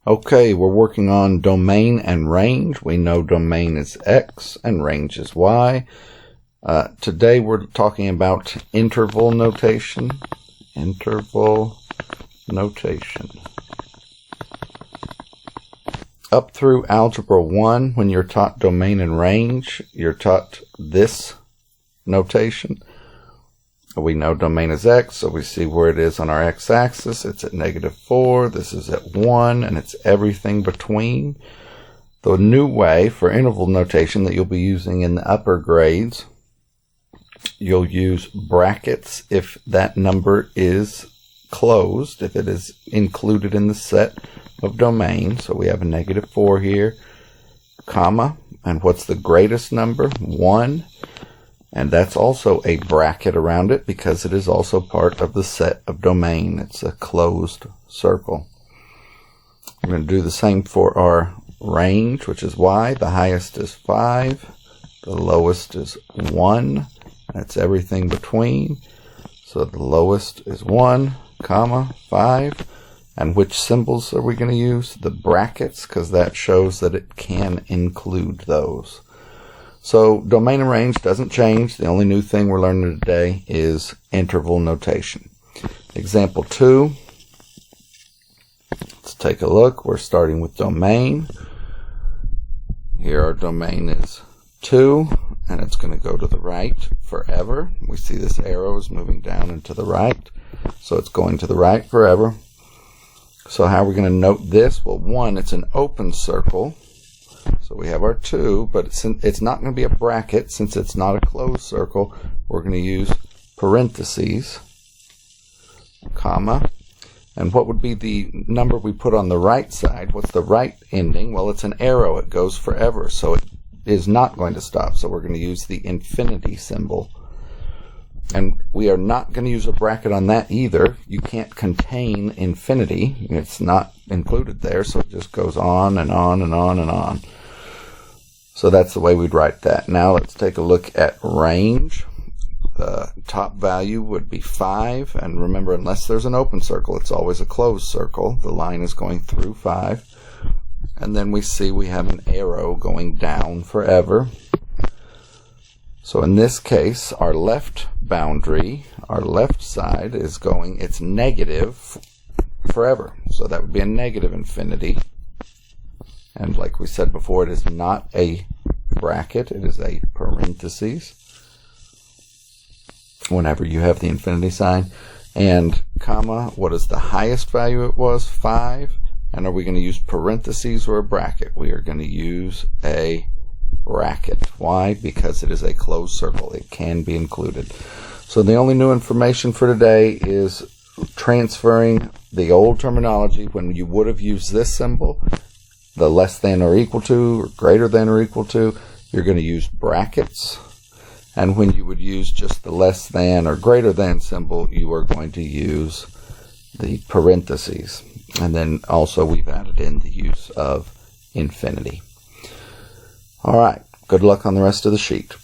Okay, we're working on domain and range. We know domain is X and range is Y. Today we're talking about interval notation. Interval notation. Up through Algebra 1, when you're taught domain and range, you're taught this notation. We know domain is X, so we see where it is on our X-axis. It's at -4, this is at 1, and it's everything between. The new way for interval notation that you'll be using in the upper grades, you'll use brackets if that number is closed, if it is included in the set of domain. So we have a -4 here, comma, and what's the greatest number? 1. And that's also a bracket around it because it is also part of the set of domain. It's a closed circle. We're going to do the same for our range, which is Y. The highest is 5. The lowest is 1. That's everything between. So the lowest is 1, comma, 5. And which symbols are we going to use? The brackets, because that shows that it can include those. So domain and range doesn't change. The only new thing we're learning today is interval notation. Example 2. Let's take a look. We're starting with domain. Here our domain is 2, and it's going to go to the right forever. We see this arrow is moving down and to the right, so it's going to the right forever. So how are we going to note this? Well, 1, it's an open circle. So we have our 2, but it's not going to be a bracket since it's not a closed circle. We're going to use parentheses, comma, and what would be the number we put on the right side? What's the right ending? Well, it's an arrow. It goes forever, so it is not going to stop. So we're going to use the infinity symbol. And we are not going to use a bracket on that either. You can't contain infinity. It's not included there, so it just goes on and on and on and on. So that's the way we'd write that. Now let's take a look at range. The top value would be 5. And remember, unless there's an open circle, it's always a closed circle. The line is going through 5. And then we see we have an arrow going down forever. So in this case, our left boundary, our left side is going, it's negative forever. So that would be a negative infinity. And like we said before, it is not a bracket, it is a parentheses whenever you have the infinity sign. And comma, what is the highest value it was? 5. And are we going to use parentheses or a bracket? We are going to use a bracket. Why? Because it is a closed circle. It can be included. So the only new information for today is transferring the old terminology. When you would have used this symbol, the less than or equal to, or greater than or equal to, you're going to use brackets. And when you would use just the less than or greater than symbol, you are going to use the parentheses. And then also we've added in the use of infinity. All right, good luck on the rest of the sheet.